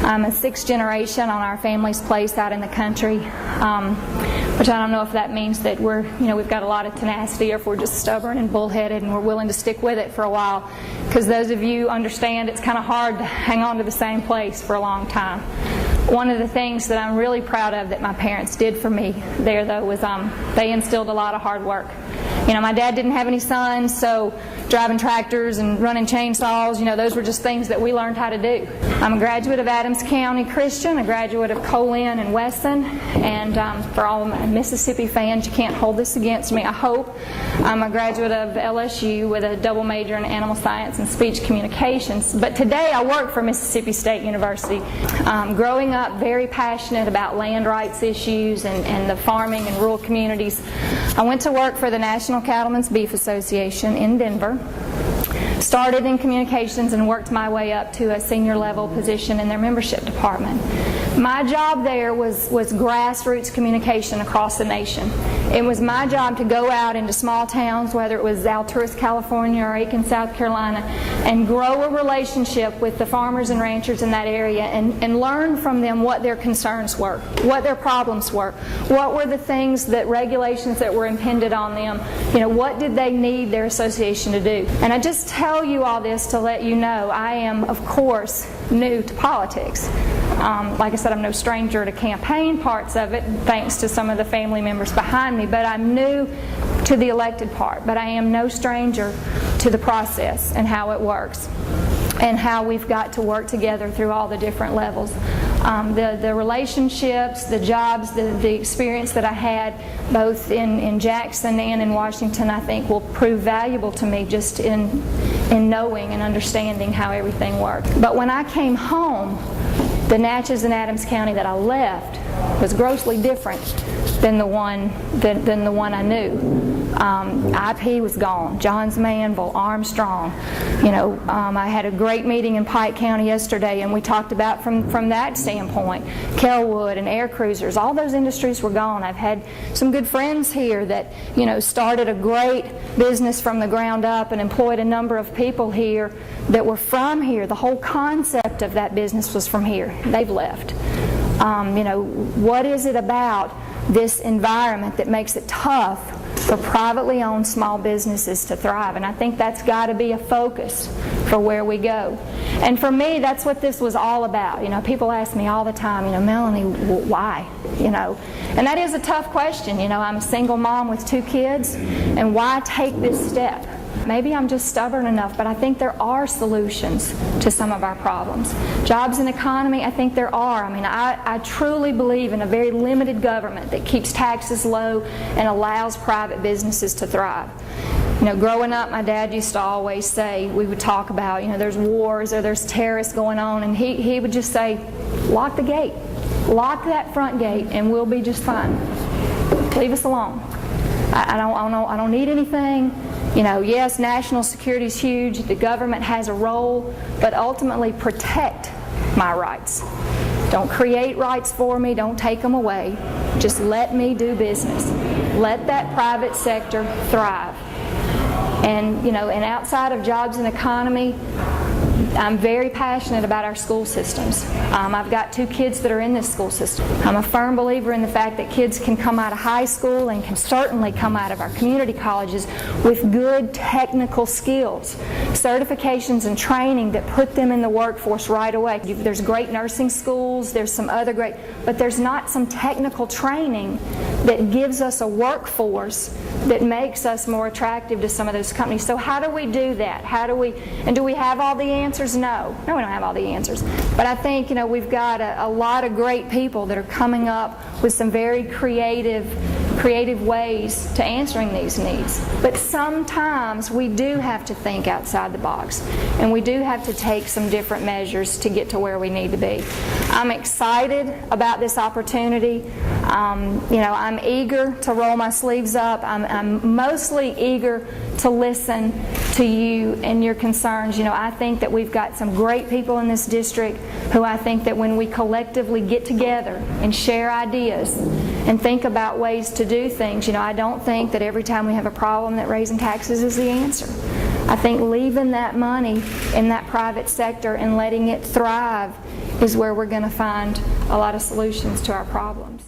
I'm a sixth generation on our family's place out in the country, which I don't know if that means that we've got a lot of tenacity, or if we're just stubborn and bullheaded and we're willing to stick with it for a while. Because those of you understand it's kind of hard to hang on to the same place for a long time. One of the things that I'm really proud of that my parents did for me there, though, was they instilled a lot of hard work. My dad didn't have any sons, so driving tractors and running chainsaws, those were just things that we learned how to do. I'm a graduate of Adams County Christian, a graduate of Colin and Wesson, and for all of my Mississippi fans, you can't hold this against me, I hope. I'm a graduate of LSU with a double major in animal science and speech communications, but today I work for Mississippi State University. Growing up very passionate about land rights issues and the farming and rural communities, I went to work for the National Cattlemen's Beef Association in Denver. Started in communications and worked my way up to a senior level position in their membership department. My job there was grassroots communication across the nation. It was my job to go out into small towns, whether it was Alturas, California or Aiken, South Carolina, and grow a relationship with the farmers and ranchers in that area and learn from them what their concerns were, what their problems were, what were the things that regulations that were impended on them, what did they need their association to do. And I just tell you all this to let you know I am, of course, new to politics. Like I said, I'm no stranger to campaign parts of it, thanks to some of the family members behind me, but I'm new to the elected part. But I am no stranger to the process and how it works and how we've got to work together through all the different levels. The relationships, the jobs, the experience that I had both in Jackson and in Washington, I think will prove valuable to me just in knowing and understanding how everything worked. But when I came home, the Natchez and Adams County that I left was grossly different than the one I knew. IP was gone. Johns Manville, Armstrong. I had a great meeting in Pike County yesterday, and we talked about from that standpoint, Kelwood and air cruisers. All those industries were gone. I've had some good friends here that started a great business from the ground up and employed a number of people here that were from here. The whole concept of that business was from here. They've left. What is it about this environment that makes it tough for privately owned small businesses to thrive? And I think that's got to be a focus for where we go. And for me, that's what this was all about. People ask me all the time, Melanie, why? And that is a tough question. I'm a single mom with 2 kids, and why take this step? Maybe I'm just stubborn enough, but I think there are solutions to some of our problems. Jobs and economy, I think there are. I truly believe in a very limited government that keeps taxes low and allows private businesses to thrive. Growing up, my dad used to always say, we would talk about, there's wars or there's terrorists going on, and he would just say, lock the gate. Lock that front gate and we'll be just fine. Leave us alone. I don't need anything. Yes, national security is huge. The government has a role, but ultimately protect my rights. Don't create rights for me. Don't take them away. Just let me do business. Let that private sector thrive. And and outside of jobs and economy, I'm very passionate about our school systems. I've got 2 kids that are in this school system. I'm a firm believer in the fact that kids can come out of high school and can certainly come out of our community colleges with good technical skills, certifications and training that put them in the workforce right away. There's great nursing schools, there's some other great, but there's not some technical training that gives us a workforce that makes us more attractive to some of those companies. So how do we do that? Do we have all the answers? No, we don't have all the answers. But I think we've got a lot of great people that are coming up with some very creative ways to answering these needs. But sometimes we do have to think outside the box, and we do have to take some different measures to get to where we need to be. I'm excited about this opportunity. I'm eager to roll my sleeves up. I'm mostly eager to listen to you and your concerns. I think that we've got some great people in this district who I think that when we collectively get together and share ideas and think about ways to do things, I don't think that every time we have a problem that raising taxes is the answer. I think leaving that money in that private sector and letting it thrive is where we're going to find a lot of solutions to our problems.